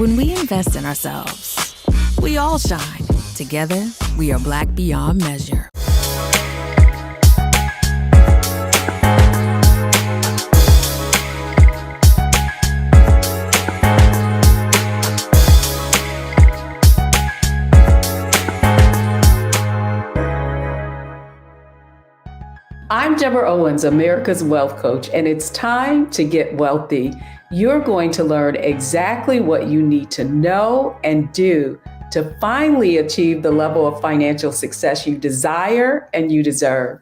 When we invest in ourselves, we all shine. together, we are Black beyond measure. I'm Deborah Owens, America's Wealth Coach, and it's time to get wealthy. You're going to learn exactly what you need to know and do to finally achieve the level of financial success you desire and you deserve.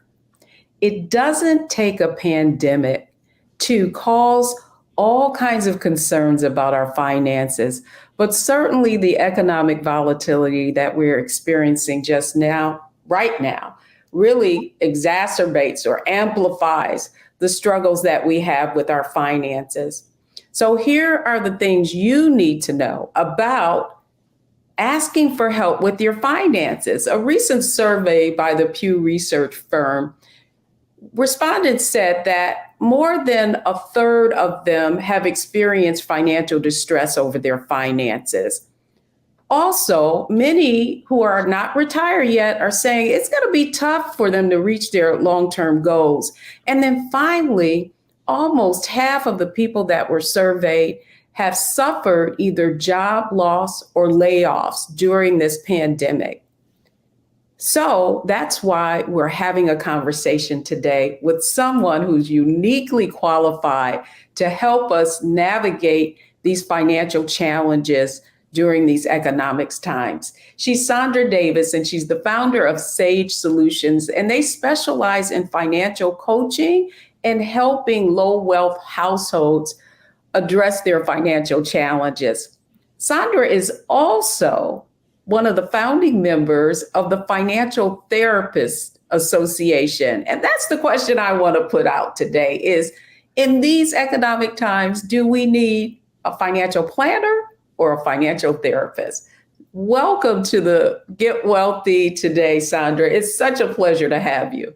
It doesn't take a pandemic to cause all kinds of concerns about our finances, but certainly the economic volatility that we're experiencing just now, right now, really exacerbates or amplifies the struggles that we have with our finances. So here are the things you need to know about asking for help with your finances. A recent survey by the Pew Research firm, respondents said that more than a third of them have experienced financial distress over their finances. Also, many who are not retired yet are saying it's going to be tough for them to reach their long-term goals. And then finally, almost half of the people that were surveyed have suffered either job loss or layoffs during this pandemic. So that's why we're having a conversation today with someone who's uniquely qualified to help us navigate these financial challenges during these economics times. She's Sandra Davis, and she's the founder of Sage Solutions, and they specialize in financial coaching and helping low wealth households address their financial challenges. Sandra is also one of the founding members of the Financial Therapists Association. And that's the question I want to put out today is, in these economic times, do we need a financial planner or a financial therapist? Welcome to the Get Wealthy today, Sandra. It's such a pleasure to have you.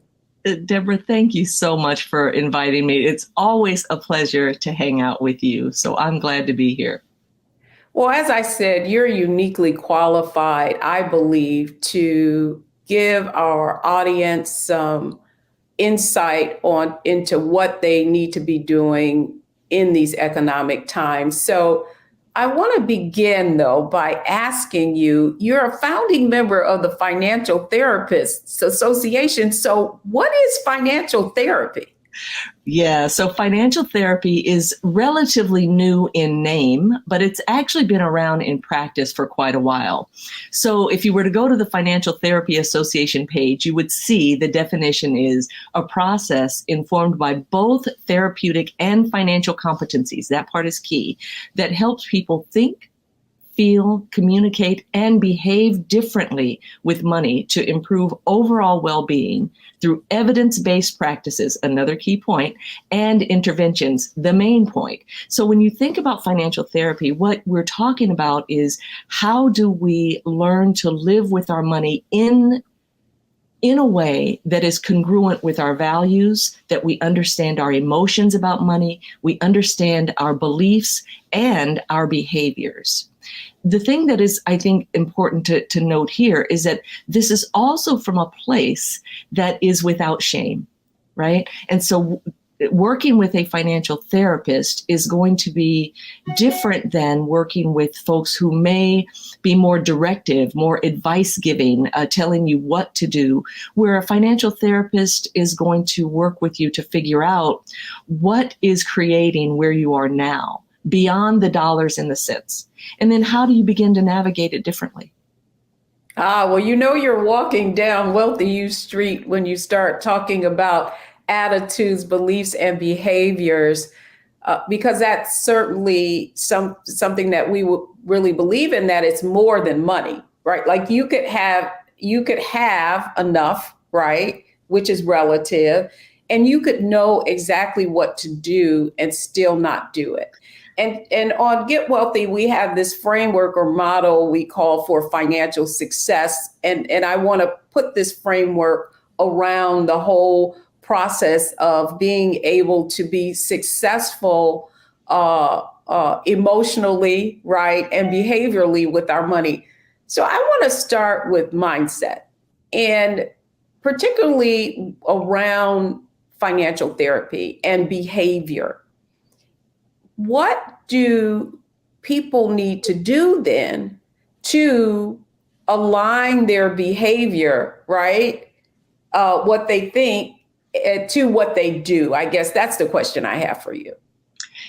Deborah, thank you so much for inviting me. It's always a pleasure to hang out with you. So I'm glad to be here. Well, as I said, you're uniquely qualified, I believe, to give our audience some insight into what they need to be doing in these economic times. So I want to begin, though, by asking you, you're a founding member of the Financial Therapists Association. So what is financial therapy? Yeah, so financial therapy is relatively new in name, but it's actually been around in practice for quite a while. So if you were to go to the Financial Therapy Association page, you would see the definition is a process informed by both therapeutic and financial competencies. That part is key. That helps people think, feel, communicate, and behave differently with money to improve overall well-being through evidence-based practices, another key point, and interventions, the main point. So when you think about financial therapy, what we're talking about is how do we learn to live with our money in a way that is congruent with our values, that we understand our emotions about money, we understand our beliefs and our behaviors. The thing that is, I think, important to note here is that this is also from a place that is without shame, right? And so working with a financial therapist is going to be different than working with folks who may be more directive, more advice giving, telling you what to do, where a financial therapist is going to work with you to figure out what is creating where you are now, beyond the dollars and the cents. And then how do you begin to navigate it differently? Well, you're walking down Wealthy You Street when you start talking about attitudes, beliefs, and behaviors, because that's certainly something that we would really believe in, that it's more than money, right? Like you could have enough, right? Which is relative, and you could know exactly what to do and still not do it. And on Get Wealthy, we have this framework or model we call for financial success. And I want to put this framework around the whole process of being able to be successful emotionally, right, and behaviorally with our money. So I want to start with mindset, and particularly around financial therapy and behavior. What do people need to do then to align their behavior, right? What they think to what they do? I guess that's the question I have for you.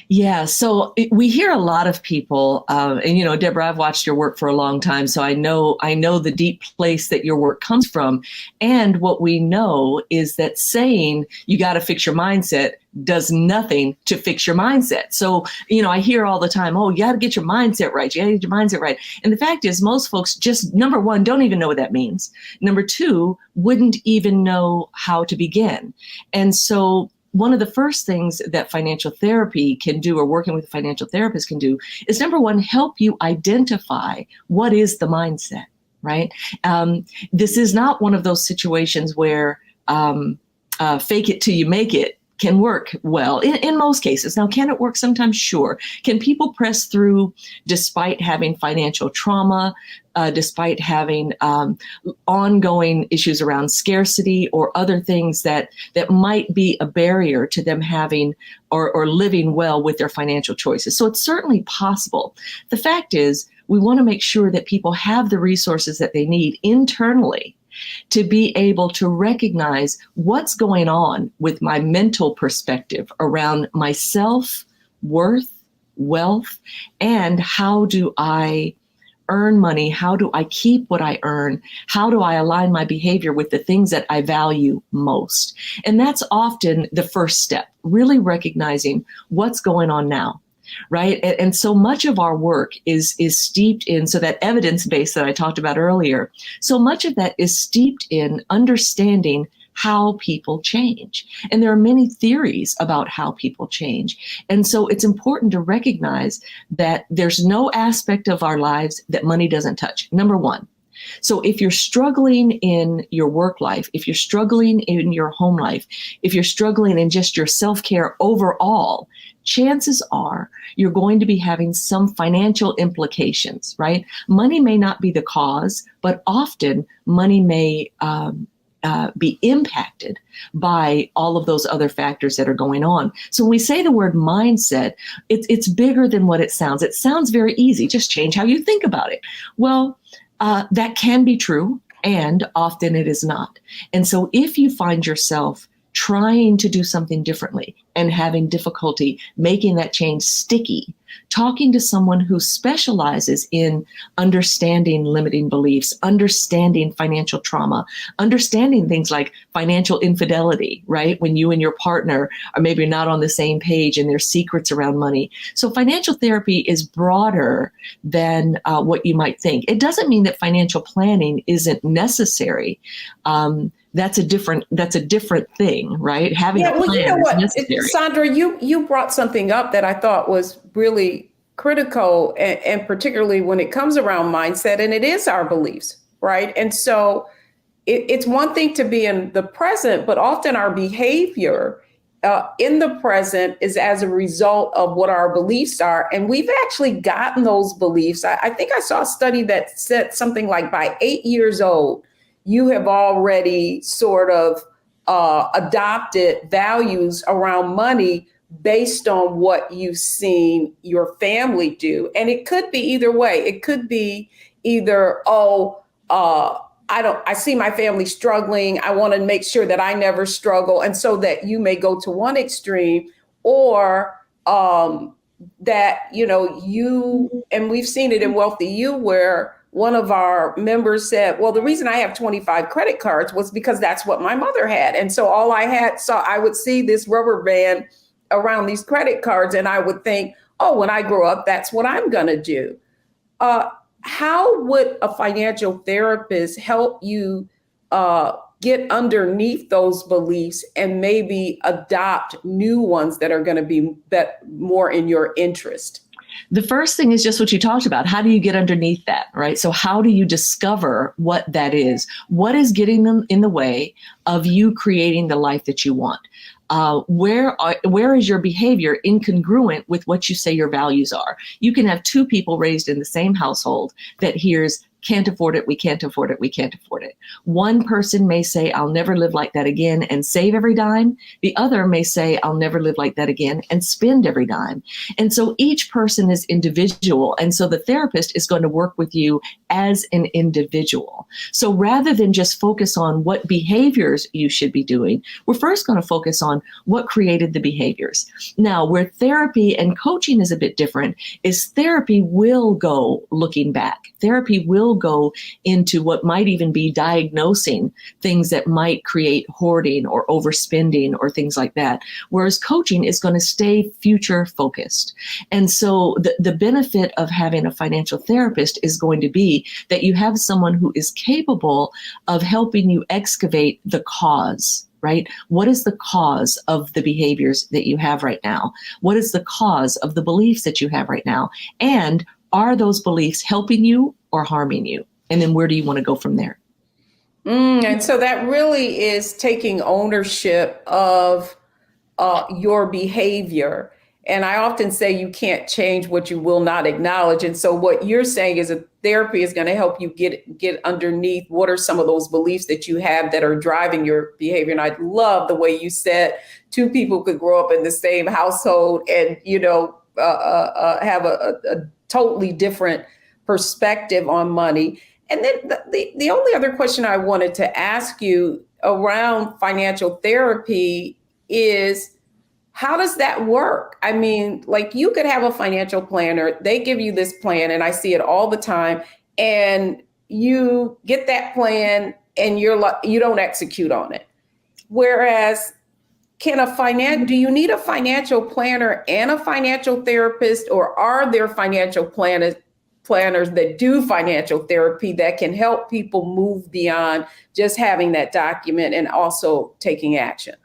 Yeah, so we hear a lot of people, and Deborah, I've watched your work for a long time, so I know the deep place that your work comes from. And what we know is that saying you got to fix your mindset does nothing to fix your mindset. So, I hear all the time, oh, you got to get your mindset right. You got to get your mindset right. And the fact is, most folks just, number one, don't even know what that means. Number two, wouldn't even know how to begin. And so one of the first things that financial therapy can do, or working with a financial therapist can do, is number one, help you identify what is the mindset, right? This is not one of those situations where fake it till you make it can work well in most cases. Now, can it work sometimes? Sure. Can people press through despite having financial trauma, despite having ongoing issues around scarcity or other things that might be a barrier to them having or living well with their financial choices? So it's certainly possible. The fact is, we want to make sure that people have the resources that they need internally to be able to recognize what's going on with my mental perspective around myself, worth, wealth, and how do I earn money? How do I keep what I earn? How do I align my behavior with the things that I value most? And that's often the first step, really recognizing what's going on now. Right. And so much of our work is steeped in, so that evidence base that I talked about earlier, so much of that is steeped in understanding how people change. And there are many theories about how people change. And so it's important to recognize that there's no aspect of our lives that money doesn't touch. Number one. So if you're struggling in your work life, if you're struggling in your home life, if you're struggling in just your self-care overall, chances are you're going to be having some financial implications, right? Money may not be the cause, but often money may be impacted by all of those other factors that are going on. So when we say the word mindset, it's bigger than what it sounds. It sounds very easy. Just change how you think about it. Well, that can be true, and often it is not. And so if you find yourself trying to do something differently and having difficulty making that change sticky, talking to someone who specializes in understanding limiting beliefs, understanding financial trauma, understanding things like financial infidelity, right? When you and your partner are maybe not on the same page and there's secrets around money. So financial therapy is broader than what you might think. It doesn't mean that financial planning isn't necessary. That's a different thing, right? Having a plan is necessary. Sandra, you brought something up that I thought was really critical, and particularly when it comes around mindset, and it is our beliefs, right? And so it's one thing to be in the present, but often our behavior in the present is as a result of what our beliefs are. And we've actually gotten those beliefs. I think I saw a study that said something like by 8 years old, you have already sort of adopted values around money based on what you've seen your family do. And it could be either way. It could be either, I see my family struggling. I want to make sure that I never struggle. And so that you may go to one extreme, or that, and we've seen it in Wealthy You, where one of our members said, well, the reason I have 25 credit cards was because that's what my mother had. And so all I had, so I would see this rubber band around these credit cards, and I would think, oh, when I grow up, that's what I'm going to do. How would a financial therapist help you get underneath those beliefs and maybe adopt new ones that are going to be more in your interest? The first thing is just what you talked about. How do you get underneath that, right? So how do you discover what that is? What is getting them in the way of you creating the life that you want? Where is your behavior incongruent with what you say your values are? You can have two people raised in the same household that hears can't afford it, we can't afford it, we can't afford it. One person may say, I'll never live like that again and save every dime. The other may say, I'll never live like that again and spend every dime. And so each person is individual. And so the therapist is going to work with you as an individual. So rather than just focus on what behaviors you should be doing, we're first going to focus on what created the behaviors. Now, where therapy and coaching is a bit different is therapy will go looking back. Therapy will go into what might even be diagnosing things that might create hoarding or overspending or things like that. Whereas coaching is going to stay future focused. And so the benefit of having a financial therapist is going to be that you have someone who is capable of helping you excavate the cause. Right? What is the cause of the behaviors that you have right now? What is the cause of the beliefs that you have right now? And are those beliefs helping you or harming you? And then where do you want to go from there? And so that really is taking ownership of your behavior. And I often say you can't change what you will not acknowledge. And so what you're saying is that therapy is going to help you get underneath what are some of those beliefs that you have that are driving your behavior. And I love the way you said two people could grow up in the same household and, have a totally different perspective on money. And then the only other question I wanted to ask you around financial therapy is, how does that work? I mean, like you could have a financial planner, they give you this plan, and I see it all the time, and you get that plan and you don't execute on it. Whereas do you need a financial planner and a financial therapist, or are there financial planners that do financial therapy that can help people move beyond just having that document and also taking action?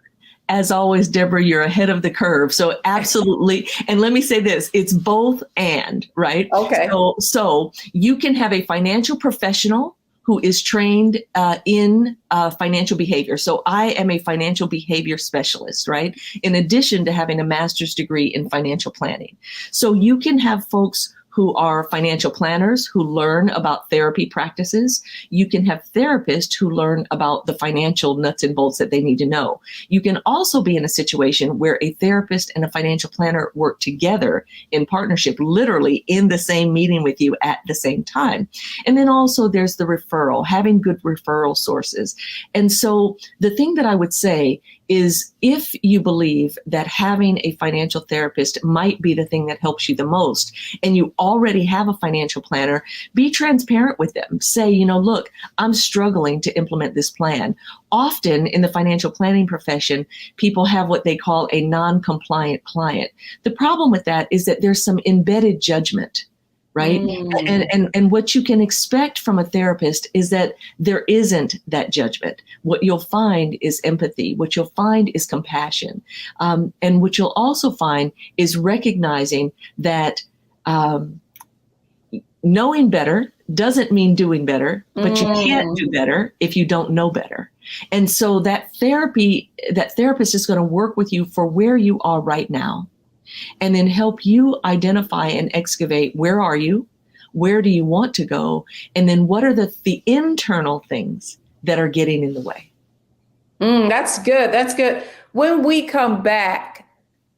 As always, Deborah, you're ahead of the curve. So absolutely. And let me say this, it's both and, right? Okay. So you can have a financial professional who is trained in financial behavior. So I am a financial behavior specialist, right? In addition to having a master's degree in financial planning. So you can have folks who are financial planners who learn about therapy practices. You can have therapists who learn about the financial nuts and bolts that they need to know. You can also be in a situation where a therapist and a financial planner work together in partnership, literally in the same meeting with you at the same time. And then also there's the referral, having good referral sources. And so the thing that I would say is, if you believe that having a financial therapist might be the thing that helps you the most, and you already have a financial planner, be transparent with them. Say, look, I'm struggling to implement this plan. Often in the financial planning profession, people have what they call a non-compliant client. The problem with that is that there's some embedded judgment. Right. And what you can expect from a therapist is that there isn't that judgment. What you'll find is empathy. What you'll find is compassion. And what you'll also find is recognizing that knowing better doesn't mean doing better, but you can't do better if you don't know better. And so that therapist is going to work with you for where you are right now, and then help you identify and excavate, where are you? Where do you want to go? And then what are the internal things that are getting in the way? That's good. That's good. When we come back,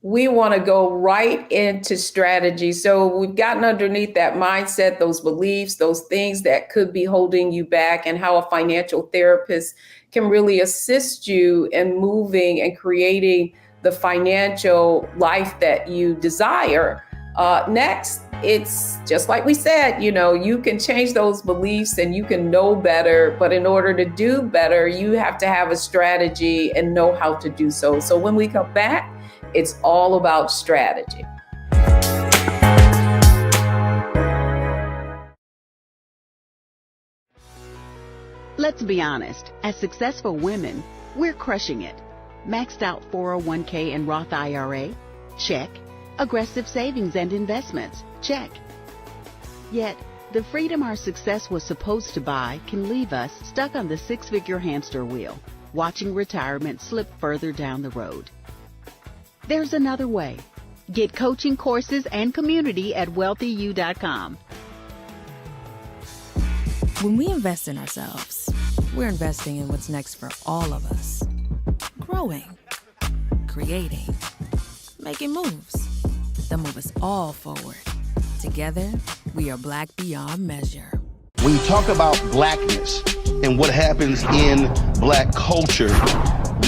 we want to go right into strategy. So we've gotten underneath that mindset, those beliefs, those things that could be holding you back, and how a financial therapist can really assist you in moving and creating the financial life that you desire. Next, it's just like we said, you can change those beliefs and you can know better, but in order to do better, you have to have a strategy and know how to do so. So when we come back, it's all about strategy. Let's be honest, as successful women, we're crushing it. Maxed out 401k and Roth IRA? Check. Aggressive savings and investments? Check. Yet, the freedom our success was supposed to buy can leave us stuck on the six-figure hamster wheel, watching retirement slip further down the road. There's another way. Get coaching courses and community at wealthyu.com. When we invest in ourselves, we're investing in what's next for all of us. Growing, creating, making moves that move us all forward. Together, we are Black beyond measure. When you talk about blackness and what happens in Black culture,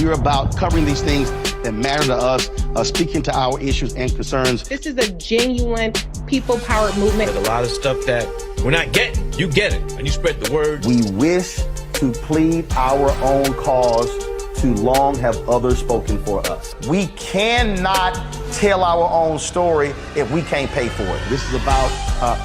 we're about covering these things that matter to us, speaking to our issues and concerns. This is a genuine people-powered movement. There's a lot of stuff that we're not getting. You get it, and you spread the word. We wish to plead our own cause. Too long have others spoken for us. We cannot tell our own story if we can't pay for it. This is about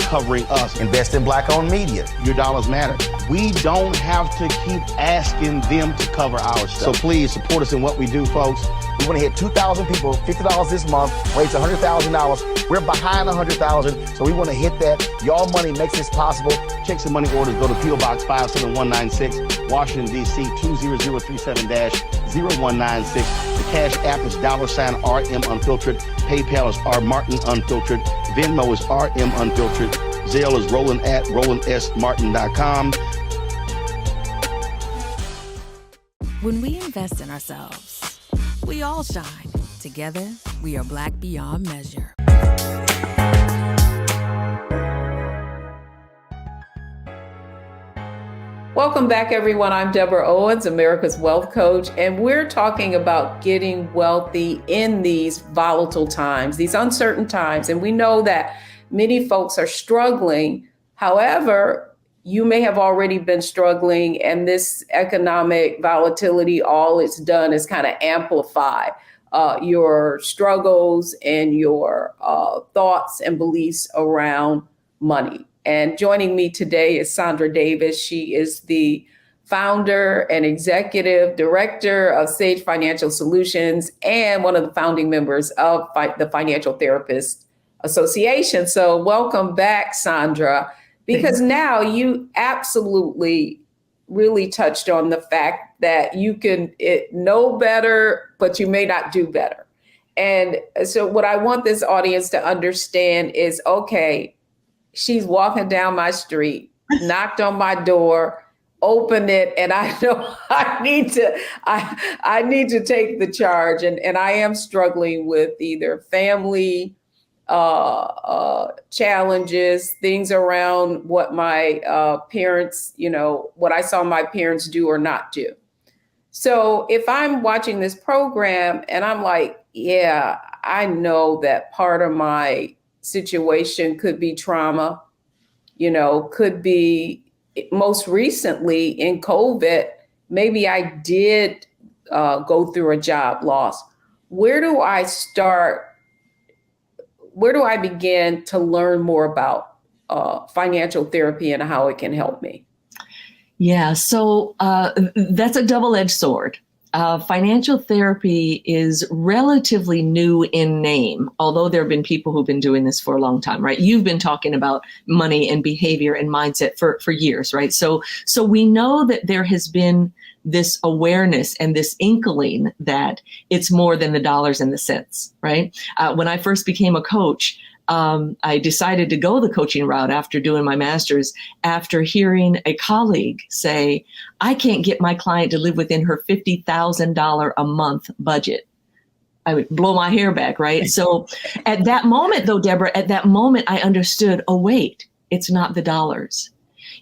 covering us. Invest in Black-owned media. Your dollars matter. We don't have to keep asking them to cover our stuff. So please support us in what we do, folks. We want to hit 2,000 people, $50 this month, raise $100,000. We're behind $100,000, so we want to hit that. Y'all money makes this possible. Checks and money orders go to P.O. Box 57196, Washington, D.C. 20037-0196. The Cash App is $RM Unfiltered. PayPal is R Martin Unfiltered. Venmo is RM Unfiltered. Zelle is Roland at RolandSMartin.com. When we invest in ourselves, we all shine. Together, we are Black beyond measure. Welcome back, everyone. I'm Deborah Owens, America's Wealth Coach, and we're talking about getting wealthy in these volatile times, these uncertain times. And we know that many folks are struggling. However, you may have already been struggling, and this economic volatility, all it's done is kind of amplify your struggles and your thoughts and beliefs around money. And joining me today is Sandra Davis. She is the founder and executive director of Sage Financial Solutions and one of the founding members of the Financial Therapists Association. So welcome back, Sandra, because now you absolutely really touched on the fact that you can know better, but you may not do better. And so what I want this audience to understand is, okay, she's walking down my street, knocked on my door, opened it, and I know I need to take the charge. And I am struggling with either family challenges, things around what my parents, what I saw my parents do or not do. So if I'm watching this program and I'm like, yeah, I know that part of my situation could be trauma, could be most recently in COVID, maybe I did go through a job loss. Where do I start? Where do I begin to learn more about financial therapy and how it can help me? Yeah, so that's a double-edged sword. Financial therapy is relatively new in name, although there have been people who've been doing this for a long time, right? You've been talking about money and behavior and mindset for years, right? So we know that there has been this awareness and this inkling that it's more than the dollars and the cents, right? When I first became a coach, I decided to go the coaching route after doing my master's, after hearing a colleague say, I can't get my client to live within her $50,000 a month budget. I would blow my hair back, right? So at that moment, though, Deborah, I understood, oh, wait, it's not the dollars.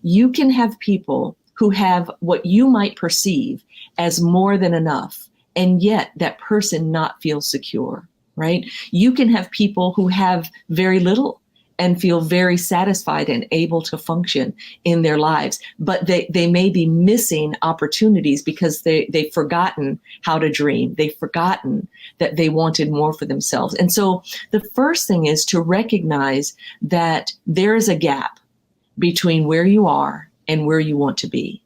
You can have people who have what you might perceive as more than enough, and yet that person not feel secure. Right? You can have people who have very little and feel very satisfied and able to function in their lives, but they may be missing opportunities because they've forgotten how to dream. They've forgotten that they wanted more for themselves. And so the first thing is to recognize that there is a gap between where you are and where you want to be.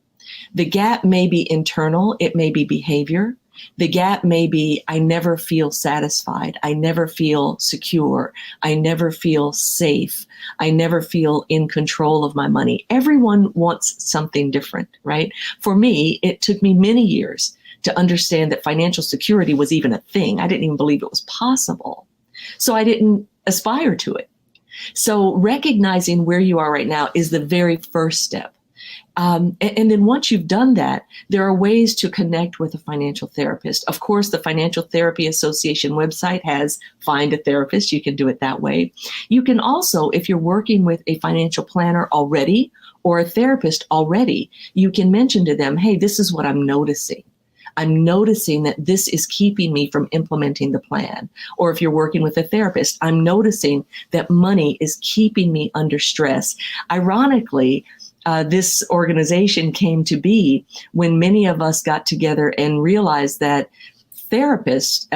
The gap may be internal. It may be behavior. The gap may be, I never feel satisfied. I never feel secure. I never feel safe. I never feel in control of my money. Everyone wants something different, right? For me, it took me many years to understand that financial security was even a thing. I didn't even believe it was possible. So I didn't aspire to it. So recognizing where you are right now is the very first step. And then once you've done that, there are ways to connect with a financial therapist. Of course, the Financial Therapy Association website has Find a Therapist. You can do it that way. You can also, if you're working with a financial planner already or a therapist already, you can mention to them, hey, this is what I'm noticing. I'm noticing that this is keeping me from implementing the plan. Or if you're working with a therapist, I'm noticing that money is keeping me under stress. Ironically, this organization came to be when many of us got together and realized that therapists,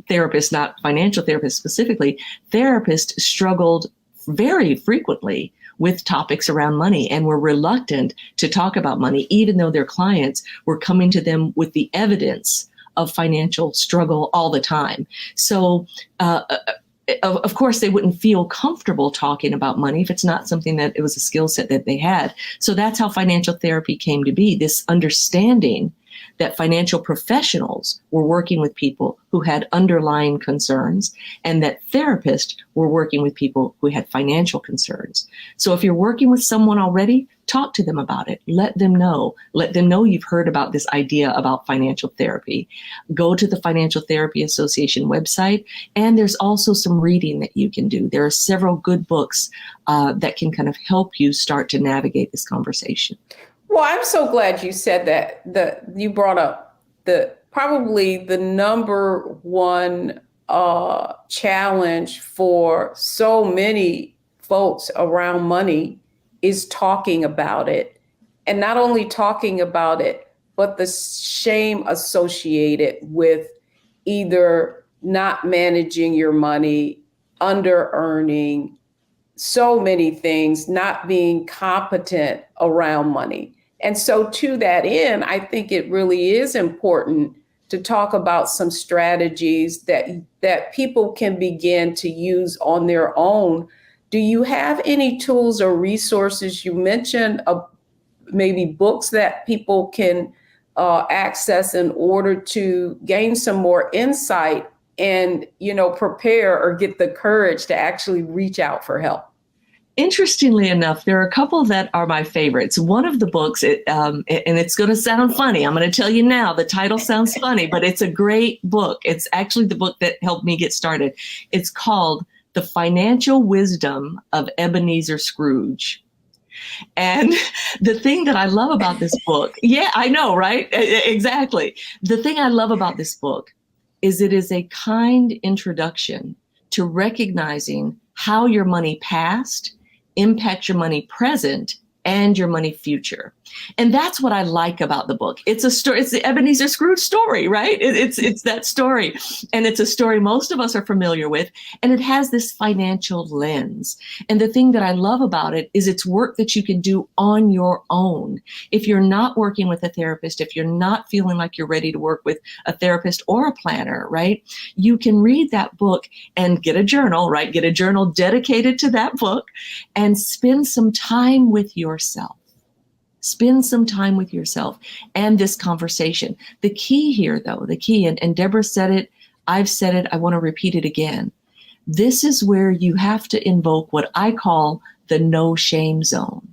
therapists, not financial therapists specifically, therapists struggled very frequently with topics around money and were reluctant to talk about money, even though their clients were coming to them with the evidence of financial struggle all the time. So, of course, they wouldn't feel comfortable talking about money if it's not something that it was a skill set that they had. So that's how financial therapy came to be, this understanding that financial professionals were working with people who had underlying concerns and that therapists were working with people who had financial concerns. So if you're working with someone already, talk to them about it. Let them know. Let them know you've heard about this idea about financial therapy. Go to the Financial Therapy Association website, and there's also some reading that you can do. There are several good books that can kind of help you start to navigate this conversation. Well, I'm so glad you said that. You brought up probably the number one challenge for so many folks around money is talking about it. And not only talking about it, but the shame associated with either not managing your money, under earning, so many things, not being competent around money. And so to that end, I think it really is important to talk about some strategies that people can begin to use on their own. Do you have any tools or resources? You mentioned maybe books that people can access in order to gain some more insight and, prepare or get the courage to actually reach out for help. Interestingly enough, there are a couple that are my favorites. One of the books, and it's going to sound funny. I'm going to tell you now, the title sounds funny, but it's a great book. It's actually the book that helped me get started. It's called The Financial Wisdom of Ebenezer Scrooge. And the thing that I love about this book, yeah, I know, right? Exactly. The thing I love about this book is it is a kind introduction to recognizing how your money past impacts your money present and your money future. And that's what I like about the book. It's a story. It's the Ebenezer Scrooge story, right? It's that story. And it's a story most of us are familiar with. And it has this financial lens. And the thing that I love about it is it's work that you can do on your own. If you're not working with a therapist, if you're not feeling like you're ready to work with a therapist or a planner, right? You can read that book and get a journal, right? Get a journal dedicated to that book and spend some time with yourself. Spend some time with yourself and this conversation. The key here, though, and Deborah said it, I've said it, I want to repeat it again. This is where you have to invoke what I call the no shame zone.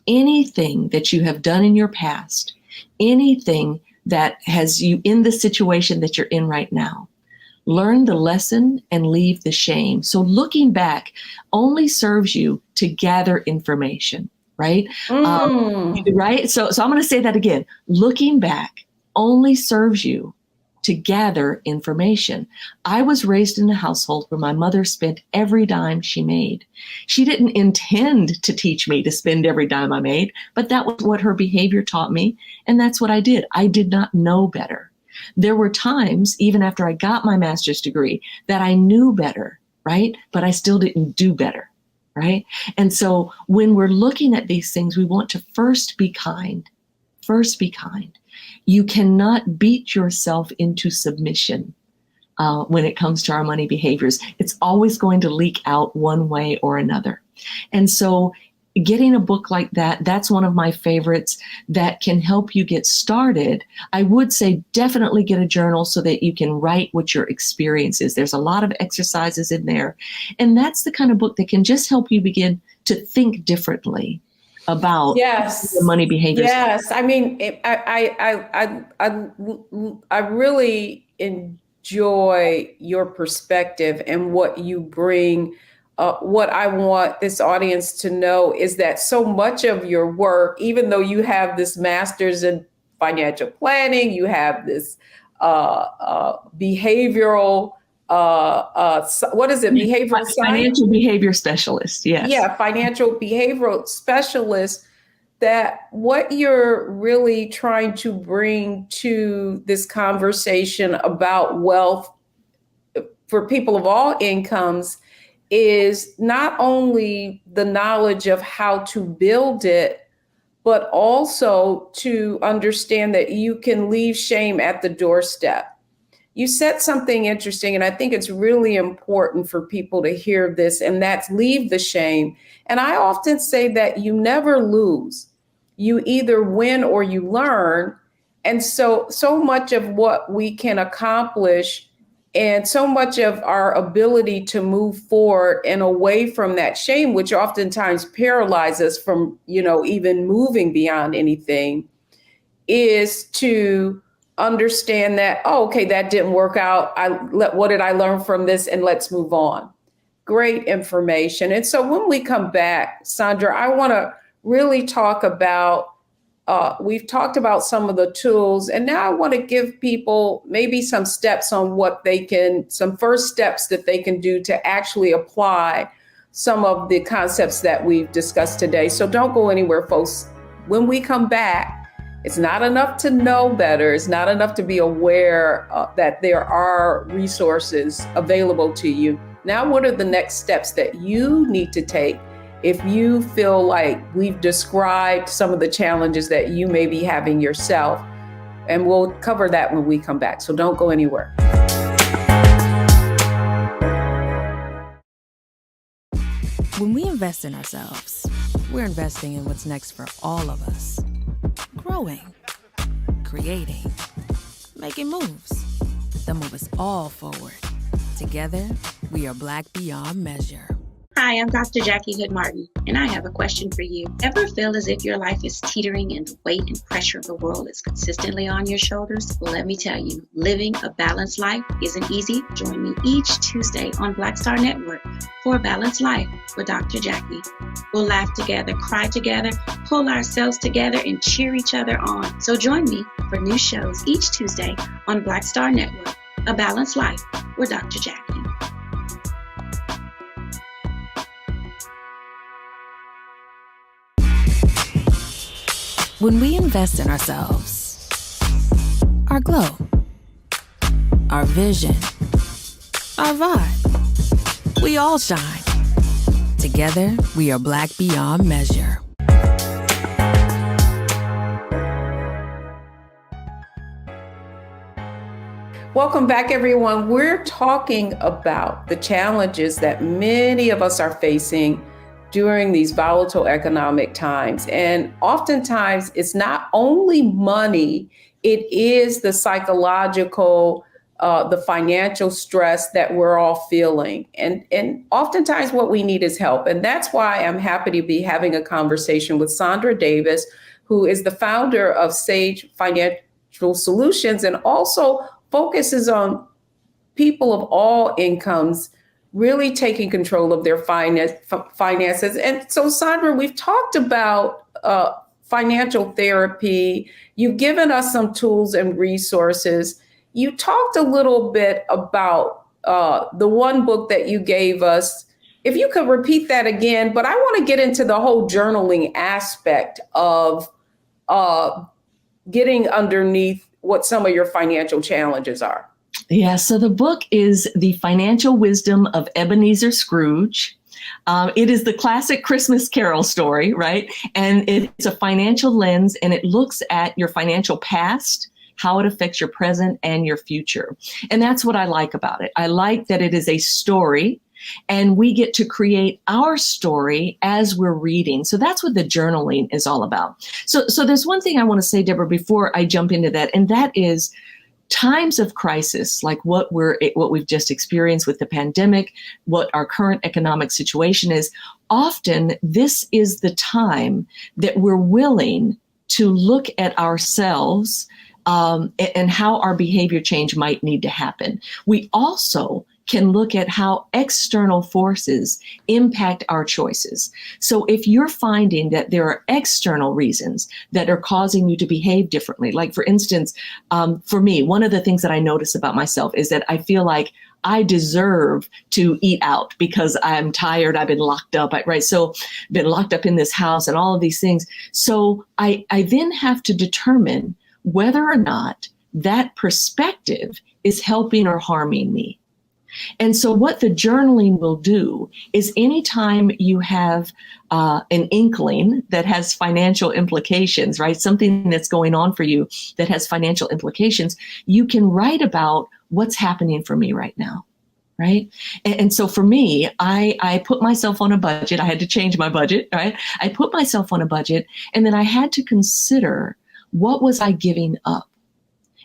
Anything that you have done in your past, anything that has you in the situation that you're in right now, learn the lesson and leave the shame. So looking back only serves you to gather information. Right? Right? So I'm going to say that again. Looking back only serves you to gather information. I was raised in a household where my mother spent every dime she made. She didn't intend to teach me to spend every dime I made, but that was what her behavior taught me. And that's what I did. I did not know better. There were times, even after I got my master's degree, that I knew better, right? But I still didn't do better. Right? And so when we're looking at these things, we want to first be kind. First be kind. You cannot beat yourself into submission when it comes to our money behaviors. It's always going to leak out one way or another. And so getting a book like that, that's one of my favorites that can help you get started. I would say definitely get a journal so that you can write what your experience is. There's a lot of exercises in there. And that's the kind of book that can just help you begin to think differently about Yes. the money behaviors. Yes. I mean, I really enjoy your perspective and what you bring. What I want this audience to know is that so much of your work, even though you have this master's in financial planning, you have this behavioral, what is it? Behavioral science? Financial behavior specialist. Yes. Yeah, financial behavioral specialist, that what you're really trying to bring to this conversation about wealth for people of all incomes is not only the knowledge of how to build it, but also to understand that you can leave shame at the doorstep. You said something interesting, and I think it's really important for people to hear this, and that's leave the shame. And I often say that you never lose. You either win or you learn. And so much of what we can accomplish and so much of our ability to move forward and away from that shame, which oftentimes paralyzes us from, even moving beyond anything, is to understand that, okay, that didn't work out. What did I learn from this? And let's move on. Great information. And so when we come back, Sandra, I want to really talk about, we've talked about some of the tools, and now I want to give people maybe some steps on some first steps that they can do to actually apply some of the concepts that we've discussed today. So don't go anywhere, folks. When we come back, it's not enough to know better. It's not enough to be aware that there are resources available to you. Now, what are the next steps that you need to take if you feel like we've described some of the challenges that you may be having yourself? And we'll cover that when we come back. So don't go anywhere. When we invest in ourselves, we're investing in what's next for all of us. Growing, creating, making moves that move us all forward. Together, we are Black beyond measure. Hi, I'm Dr. Jackie Hood Martin, and I have a question for you. Ever feel as if your life is teetering and the weight and pressure of the world is consistently on your shoulders? Well, let me tell you, living a balanced life isn't easy. Join me each Tuesday on Black Star Network for A Balanced Life with Dr. Jackie. We'll laugh together, cry together, pull ourselves together, and cheer each other on. So join me for new shows each Tuesday on Black Star Network, A Balanced Life with Dr. Jackie. When we invest in ourselves, our glow, our vision, our vibe, we all shine. Together, we are Black beyond measure. Welcome back, everyone. We're talking about the challenges that many of us are facing during these volatile economic times. And oftentimes it's not only money, it is the psychological, the financial stress that we're all feeling. And oftentimes what we need is help. And that's why I'm happy to be having a conversation with Sandra Davis, who is the founder of Sage Financial Solutions and also focuses on people of all incomes really taking control of their finances. And so, Sandra, we've talked about financial therapy. You've given us some tools and resources. You talked a little bit about the one book that you gave us. If you could repeat that again, but I want to get into the whole journaling aspect of getting underneath what some of your financial challenges are. Yeah, so the book is The Financial Wisdom of Ebenezer Scrooge. It is the classic Christmas Carol story, right? And it's a financial lens, and it looks at your financial past, how it affects your present and your future. And that's what I like about it. I like that it is a story, and we get to create our story as we're reading. So that's what the journaling is all about. So there's one thing I want to say, Deborah, before I jump into that, and that is, times of crisis, like what we've just experienced with the pandemic, what our current economic situation is, often this is the time that we're willing to look at ourselves and how our behavior change might need to happen. We also can look at how external forces impact our choices. So if you're finding that there are external reasons that are causing you to behave differently, like for instance, for me, one of the things that I notice about myself is that I feel like I deserve to eat out because I'm tired. I've been locked up, right? So been locked up in this house and all of these things. So I then have to determine whether or not that perspective is helping or harming me. And so what the journaling will do is anytime you have an inkling that has financial implications, right? Something that's going on for you that has financial implications, you can write about what's happening for me right now, right? And so for me, I put myself on a budget. I had to change my budget, right? I put myself on a budget, and then I had to consider, what was I giving up?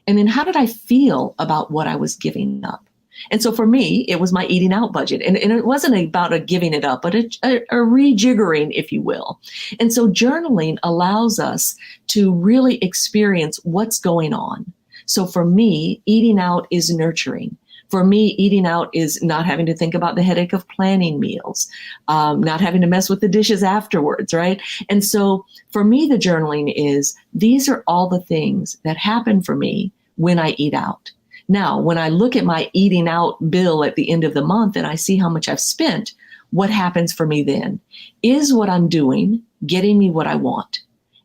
And then how did I feel about what I was giving up? And so for me, it was my eating out budget. And it wasn't about a giving it up, but a rejiggering, if you will. And so journaling allows us to really experience what's going on. So for me, eating out is nurturing. For me, eating out is not having to think about the headache of planning meals, not having to mess with the dishes afterwards, right? And so for me, the journaling is, these are all the things that happen for me when I eat out. Now, when I look at my eating out bill at the end of the month and I see how much I've spent, what happens for me then? Is what I'm doing getting me what I want?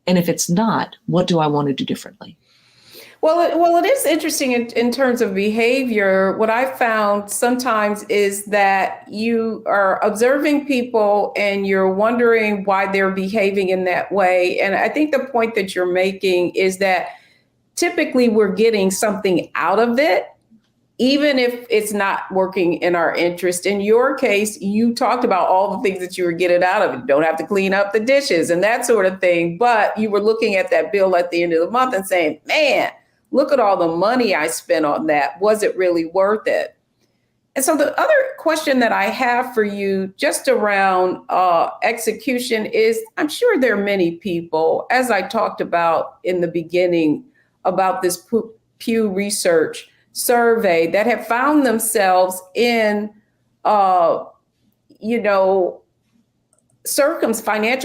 And if it's not, what do I want to do differently? Well, it is interesting in terms of behavior. What I found sometimes is that you are observing people and you're wondering why they're behaving in that way. And I think the point that you're making is that typically we're getting something out of it, even if it's not working in our interest. In your case, you talked about all the things that you were getting out of it. You don't have to clean up the dishes and that sort of thing. But you were looking at that bill at the end of the month and saying, man, look at all the money I spent on that. Was it really worth it? And so the other question that I have for you just around execution is, I'm sure there are many people, as I talked about in the beginning about this Pew Research survey, that have found themselves in, financial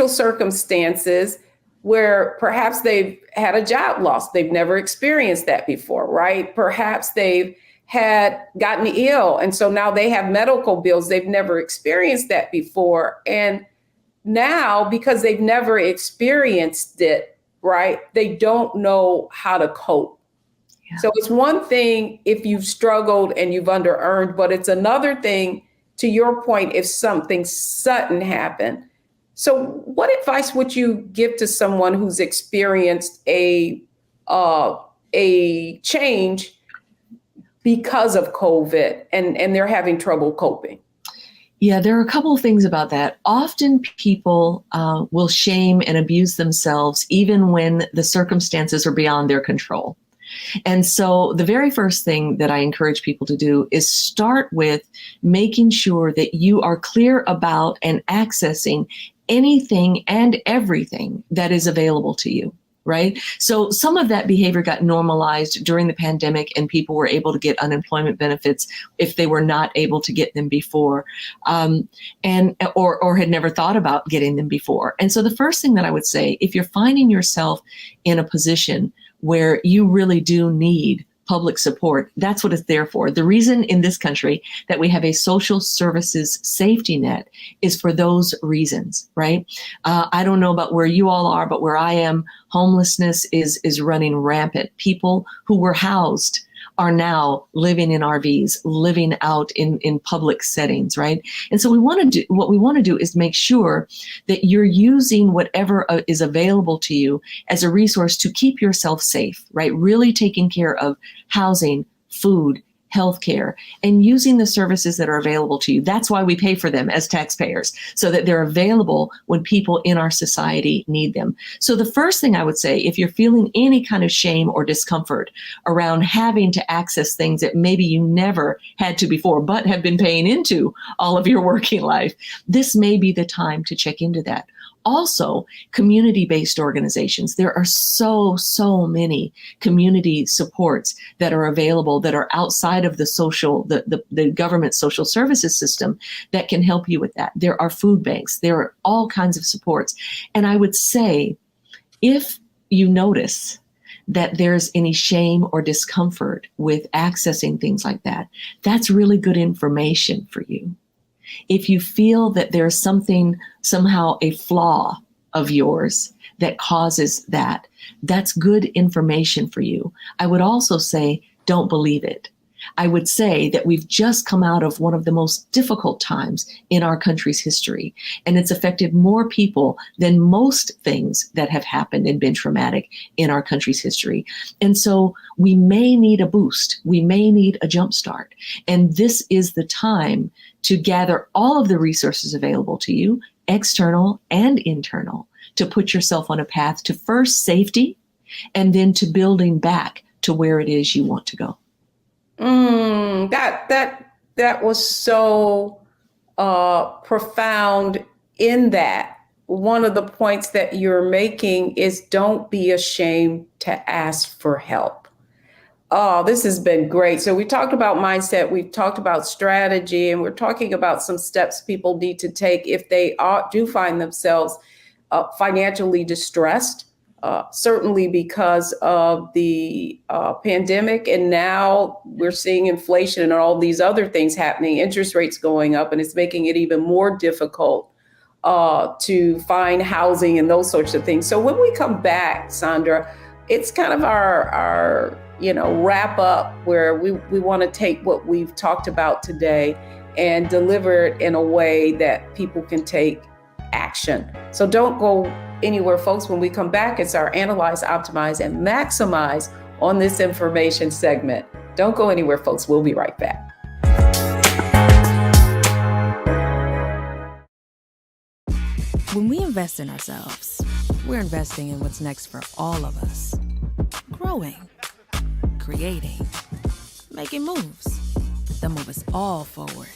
circumstances where perhaps they've had a job loss. They've never experienced that before, right? Perhaps they've had gotten ill, and so now they have medical bills. They've never experienced that before. And now, because they've never experienced it, right, they don't know how to cope. Yeah. So it's one thing if you've struggled and you've under-earned, but it's another thing, to your point, if something sudden happened. So what advice would you give to someone who's experienced a change because of COVID and they're having trouble coping? Yeah, there are a couple of things about that. Often people will shame and abuse themselves even when the circumstances are beyond their control. And so the very first thing that I encourage people to do is start with making sure that you are clear about and accessing anything and everything that is available to you. Right? So some of that behavior got normalized during the pandemic, and people were able to get unemployment benefits if they were not able to get them before, or had never thought about getting them before. And so the first thing that I would say, if you're finding yourself in a position where you really do need public support, that's what it's there for. The reason in this country that we have a social services safety net is for those reasons, right? I don't know about where you all are, but where I am, homelessness is running rampant. People who were housed are now living in RVs, living out in public settings, right? And so what we want to do is make sure that you're using whatever is available to you as a resource to keep yourself safe, right? Really taking care of housing, food, healthcare, and using the services that are available to you. That's why we pay for them as taxpayers, so that they're available when people in our society need them. So the first thing I would say, if you're feeling any kind of shame or discomfort around having to access things that maybe you never had to before, but have been paying into all of your working life, this may be the time to check into that. Also, community-based organizations. There are so many community supports that are available that are outside of the government social services system that can help you with that. There are food banks. There are all kinds of supports. And I would say, if you notice that there's any shame or discomfort with accessing things like that, that's really good information for you. If you feel that there's something, somehow a flaw of yours that causes that, that's good information for you. I would also say, don't believe it. I would say that we've just come out of one of the most difficult times in our country's history, and it's affected more people than most things that have happened and been traumatic in our country's history. And so we may need a boost. We may need a jump start. And this is the time to gather all of the resources available to you, external and internal, to put yourself on a path to first safety and then to building back to where it is you want to go. That was so profound in that. One of the points that you're making is don't be ashamed to ask for help. Oh, this has been great. So we talked about mindset, we've talked about strategy, and we're talking about some steps people need to take if they do find themselves financially distressed. Certainly because of the pandemic, and now we're seeing inflation and all these other things happening, interest rates going up, and it's making it even more difficult to find housing and those sorts of things. So when we come back, Sandra, it's kind of our wrap up where we want to take what we've talked about today and deliver it in a way that people can take action. So don't go anywhere, folks. When we come back, it's our Analyze, Optimize, and Maximize on this information segment. Don't go anywhere, folks. We'll be right back. When we invest in ourselves, we're investing in what's next for all of us. Growing, creating, making moves that move us all forward.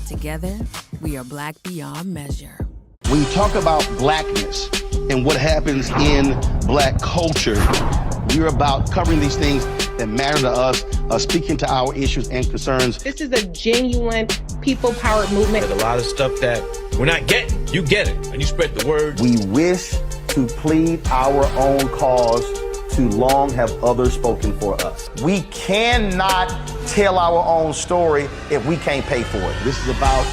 Together, we are Black beyond measure. When you talk about blackness and what happens in Black culture, we're about covering these things that matter to us, speaking to our issues and concerns. This is a genuine people-powered movement. There's a lot of stuff that we're not getting. You get it, and you spread the word. We wish to plead our own cause. Too long have others spoken for us. We cannot tell our own story if we can't pay for it. This is about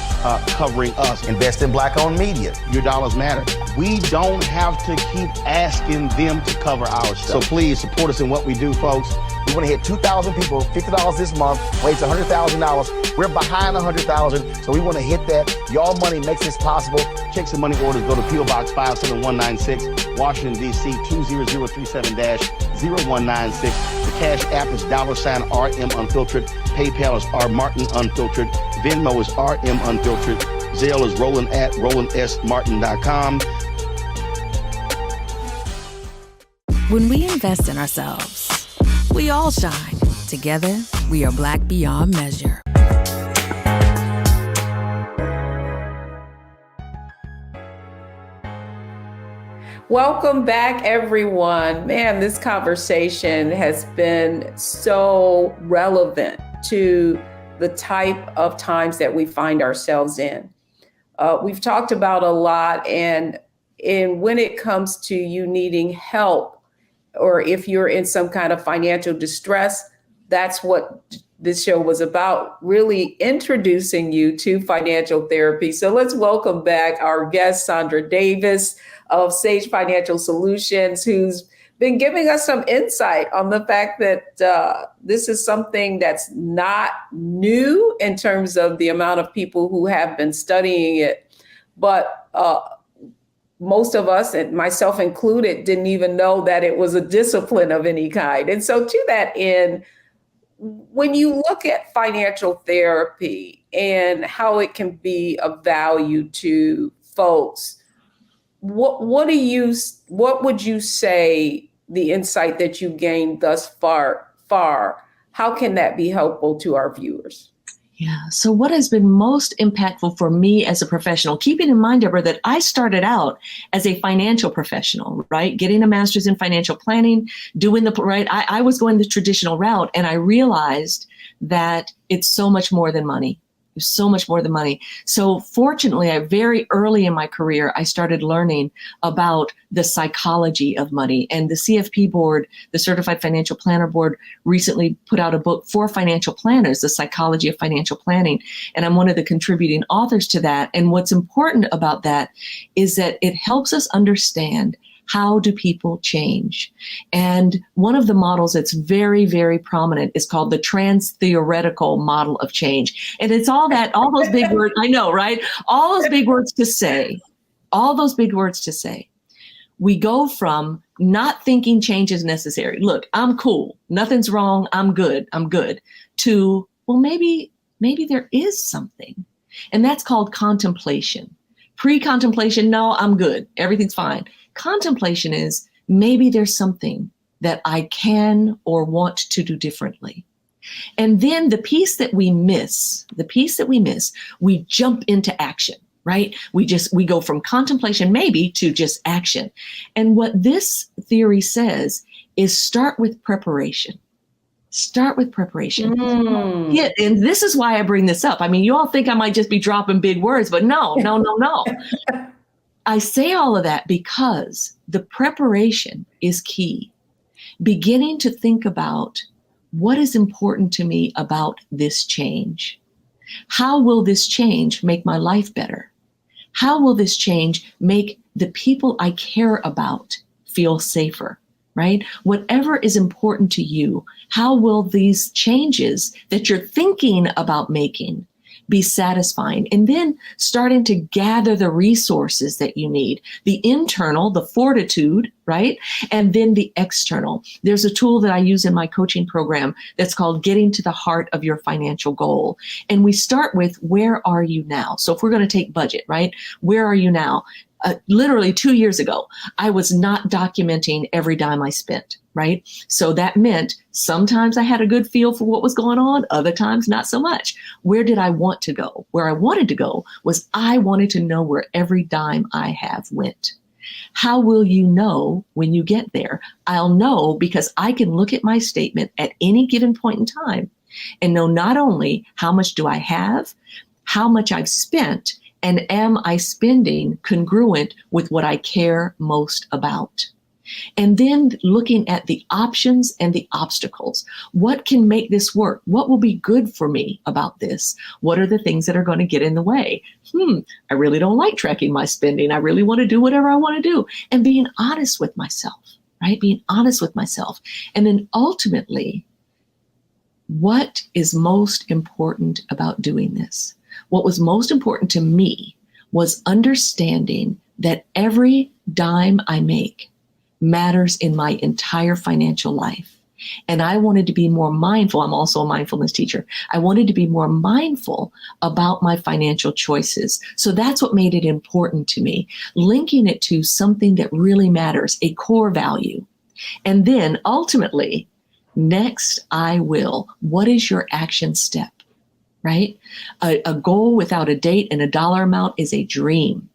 covering us. Invest in Black-owned media. Your dollars matter. We don't have to keep asking them to cover our stuff. So please support us in what we do, folks. We want to hit 2,000 people, $50 this month, raise $100,000. We're behind $100,000, so we want to hit that. Y'all money makes this possible. Checks and money orders go to P.O. Box 57196, Washington, D.C. 20037-0196. The Cash App is $RM Unfiltered. PayPal is R Martin Unfiltered. Venmo is RM Unfiltered. Zelle is Roland at RolandSMartin.com. When we invest in ourselves, we all shine. Together, we are Black beyond measure. Welcome back, everyone. Man, this conversation has been so relevant to the type of times that we find ourselves in. We've talked about a lot, and when it comes to you needing help, or if you're in some kind of financial distress, that's what this show was about, really introducing you to financial therapy. So let's welcome back our guest, Sandra Davis of Sage Financial Solutions, who's been giving us some insight on the fact that this is something that's not new in terms of the amount of people who have been studying it. But most of us, and myself included, didn't even know that it was a discipline of any kind. And so to that end, when you look at financial therapy and how it can be of value to folks, what would you say the insight that you gained thus far, how can that be helpful to our viewers? Yeah. So what has been most impactful for me as a professional, keeping in mind, Deborah, that I started out as a financial professional, right? Getting a master's in financial planning, doing the right. I was going the traditional route, and I realized that it's so much more than money. There's so much more than money. So fortunately, very early in my career, I started learning about the psychology of money. And the CFP board, the Certified Financial Planner Board, recently put out a book for financial planners, The Psychology of Financial Planning. And I'm one of the contributing authors to that. And what's important about that is that it helps us understand, how do people change? And one of the models that's very, very prominent is called the trans-theoretical model of change. And it's all those big words, I know, right? All those big words to say, we go from not thinking change is necessary. Look, I'm cool. Nothing's wrong. I'm good. To, well, maybe there is something. And that's called contemplation. Pre-contemplation, no, I'm good. Everything's fine. Contemplation is, maybe there's something that I can or want to do differently. And then the piece that we miss, we jump into action, right? We go from contemplation maybe to just action. And what this theory says is start with preparation. Yeah, and this is why I bring this up. I mean, you all think I might just be dropping big words, but no. I say all of that because the preparation is key. Beginning to think about, what is important to me about this change? How will this change make my life better? How will this change make the people I care about feel safer? Right? Whatever is important to you, how will these changes that you're thinking about making be satisfying? And then starting to gather the resources that you need, the internal, the fortitude, right? And then the external. There's a tool that I use in my coaching program that's called Getting to the Heart of Your Financial Goal. And we start with, where are you now? So if we're going to take budget, right? Where are you now? Literally 2 years ago, I was not documenting every dime I spent, right? So that meant sometimes I had a good feel for what was going on, other times not so much. Where did I want to go? Where I wanted to go was, I wanted to know where every dime I have went. How will you know when you get there? I'll know because I can look at my statement at any given point in time and know not only how much do I have, how much I've spent, and am I spending congruent with what I care most about? And then looking at the options and the obstacles. What can make this work? What will be good for me about this? What are the things that are going to get in the way? I really don't like tracking my spending. I really want to do whatever I want to do. And being honest with myself, right? Being honest with myself. And then ultimately, what is most important about doing this? What was most important to me was understanding that every dime I make matters in my entire financial life. And I wanted to be more mindful. I'm also a mindfulness teacher. I wanted to be more mindful about my financial choices. So that's what made it important to me, linking it to something that really matters, a core value. And then ultimately, next, I will. What is your action step? Right? A goal without a date and a dollar amount is a dream.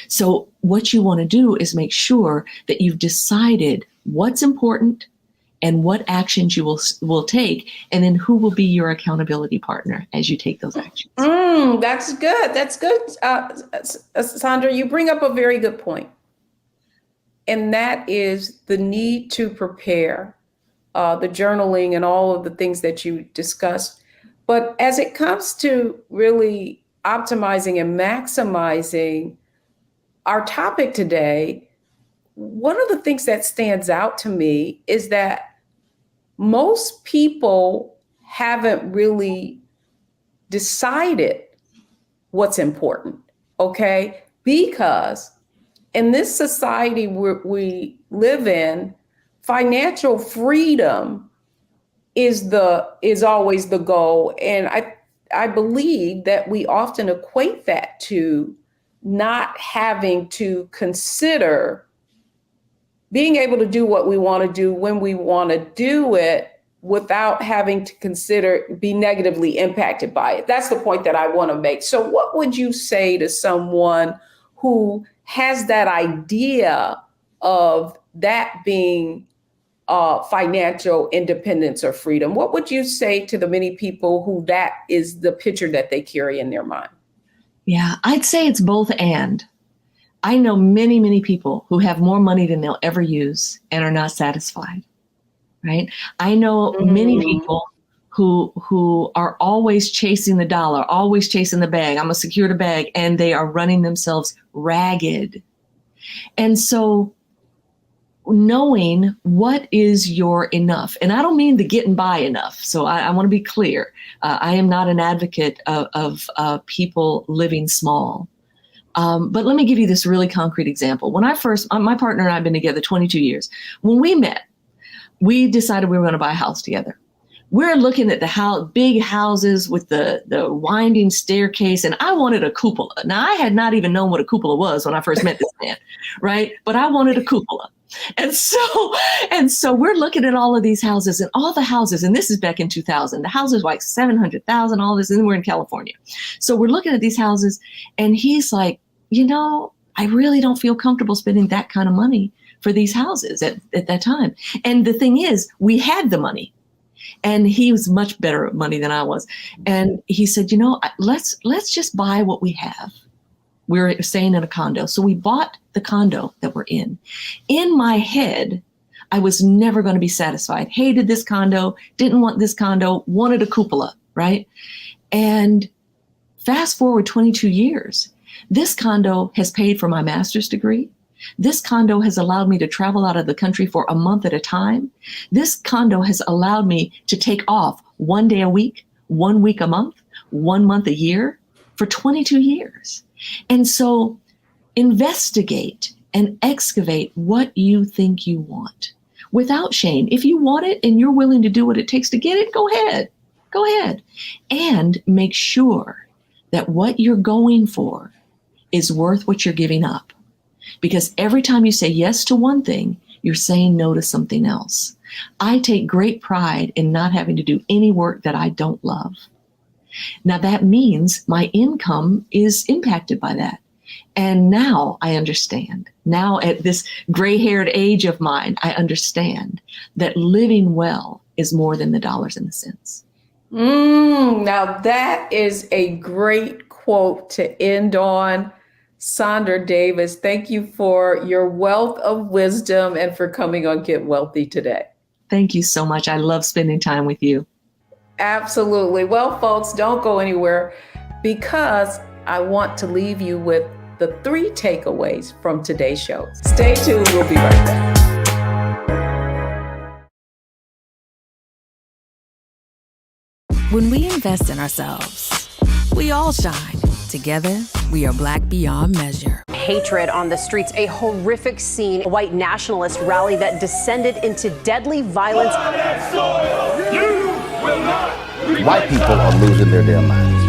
So what you want to do is make sure that you've decided what's important and what actions you will take, and then who will be your accountability partner as you take those actions. That's good. That's good. Sandra, you bring up a very good point. And that is the need to prepare, the journaling and all of the things that you discussed. But as it comes to really optimizing and maximizing our topic today, one of the things that stands out to me is that most people haven't really decided what's important, okay? Because in this society we live in, financial freedom is always the goal. And I believe that we often equate that to not having to consider being able to do what we want to do when we want to do it without having to consider be negatively impacted by it. That's the point that I want to make. So what would you say to someone who has that idea of that being financial independence or freedom? What would you say to the many people who that is the picture that they carry in their mind? Yeah, I'd say it's both and. I know many, many people who have more money than they'll ever use and are not satisfied, right? I know many people who are always chasing the dollar, always chasing the bag. I'm gonna secure the bag, and they are running themselves ragged. And so knowing what is your enough, and I don't mean the getting by enough. So I want to be clear. I am not an advocate of people living small. But let me give you this really concrete example. When my partner and I have been together 22 years. When we met, we decided we were going to buy a house together. We're looking at the big houses with the winding staircase, and I wanted a cupola. Now, I had not even known what a cupola was when I first met this man, right? But I wanted a cupola. And so we're looking at all of these houses, and all the houses, and this is back in 2000, the houses were like 700,000, all this, and we're in California. So we're looking at these houses, and he's like, I really don't feel comfortable spending that kind of money for these houses at that time. And the thing is, we had the money, and he was much better at money than I was. And he said, let's just buy what we have. We're staying in a condo. So we bought the condo that we're in. In my head, I was never going to be satisfied. Hated this condo, didn't want this condo, wanted a cupola, right? And fast forward 22 years, this condo has paid for my master's degree. This condo has allowed me to travel out of the country for a month at a time. This condo has allowed me to take off 1 day a week, 1 week a month, 1 month a year for 22 years. And so investigate and excavate what you think you want without shame. If you want it and you're willing to do what it takes to get it, go ahead. Go ahead. And make sure that what you're going for is worth what you're giving up. Because every time you say yes to one thing, you're saying no to something else. I take great pride in not having to do any work that I don't love. Now that means my income is impacted by that. And now I understand. Now at this gray-haired age of mine, I understand that living well is more than the dollars and the cents. Now that is a great quote to end on. Sandra Davis, thank you for your wealth of wisdom and for coming on Get Wealthy today. Thank you so much. I love spending time with you. Absolutely. Well, folks, don't go anywhere because I want to leave you with the 3 takeaways from today's show. Stay tuned. We'll be right back. When we invest in ourselves, we all shine. Together, we are Black beyond measure. Hatred on the streets, a horrific scene, a white nationalist rally that descended into deadly violence. White people are losing their damn minds.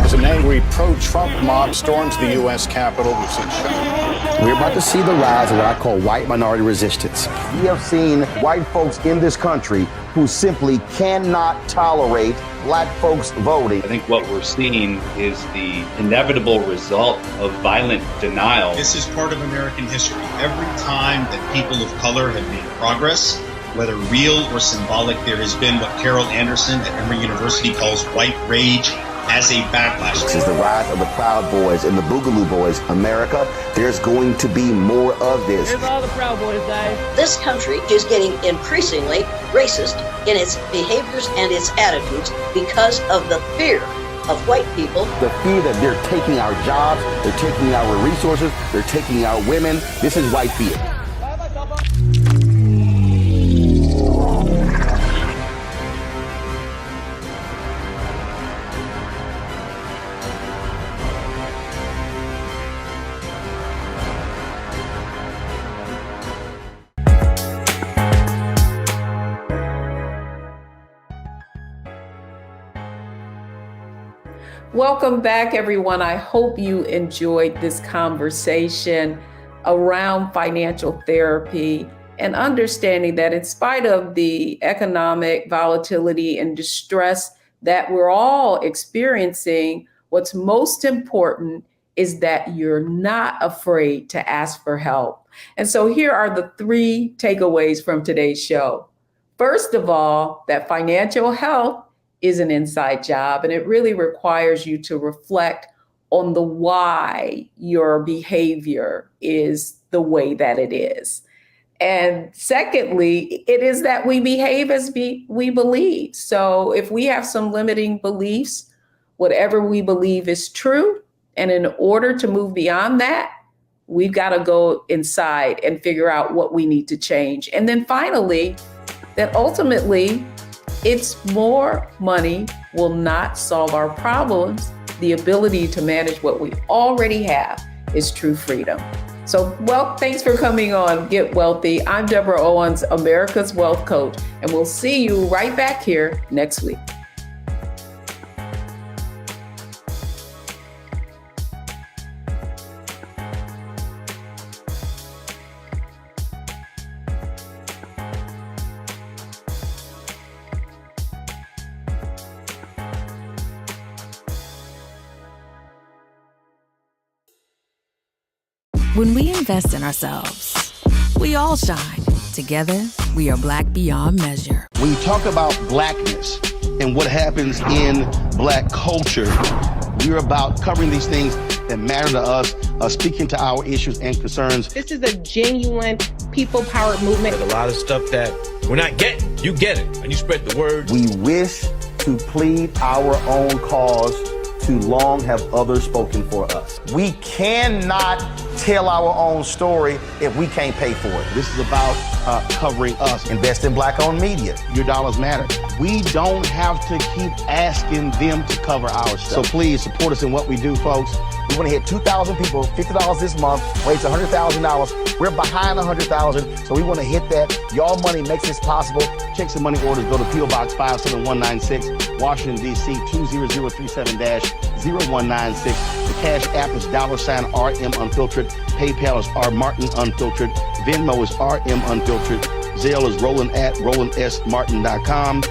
As an angry pro-Trump mob storms the U.S. Capitol, we've seen shooting. We're about to see the rise of what I call white minority resistance. We have seen white folks in this country who simply cannot tolerate black folks voting. I think what we're seeing is the inevitable result of violent denial. This is part of American history. Every time that people of color have made progress, whether real or symbolic, there has been what Carol Anderson at Emory University calls white rage as a backlash. This is the rise of the Proud Boys and the Boogaloo Boys. America, there's going to be more of this. Here's all the Proud Boys, Dave. This country is getting increasingly racist in its behaviors and its attitudes because of the fear of white people. The fear that they're taking our jobs, they're taking our resources, they're taking our women. This is white fear. Welcome back, everyone. I hope you enjoyed this conversation around financial therapy and understanding that in spite of the economic volatility and distress that we're all experiencing, what's most important is that you're not afraid to ask for help. And so here are the 3 takeaways from today's show. First of all, that financial health is an inside job, and it really requires you to reflect on the why your behavior is the way that it is. And secondly, it is that we behave as we believe. So if we have some limiting beliefs, whatever we believe is true. And in order to move beyond that, we've got to go inside and figure out what we need to change. And then finally, that ultimately, it's more money will not solve our problems. The ability to manage what we already have is true freedom. So, well, thanks for coming on Get Wealthy. I'm Deborah Owens, America's Wealth Coach, and we'll see you right back here next week. When we invest in ourselves, we all shine. Together, we are black beyond measure. When you talk about blackness and what happens in black culture, we're about covering these things that matter to us, speaking to our issues and concerns. This is a genuine people-powered movement. There's a lot of stuff that we're not getting. You get it, and you spread the word. We wish to plead our own cause. Too long have others spoken for us. We cannot tell our own story if we can't pay for it. This is about covering us. Invest in black-owned media. Your dollars matter. We don't have to keep asking them to cover our stuff. So please support us in what we do, folks. We want to hit 2,000 people, $50 this month, raise $100,000. We're behind 100,000, so we want to hit that. Y'all money makes this possible. Checks and money orders go to P.O. Box 57196, Washington, D.C. 20037-0196. The Cash App is $RM Unfiltered. PayPal is R Martin Unfiltered. Venmo is RM Unfiltered. Zelle is Roland@RolandSMartin.com.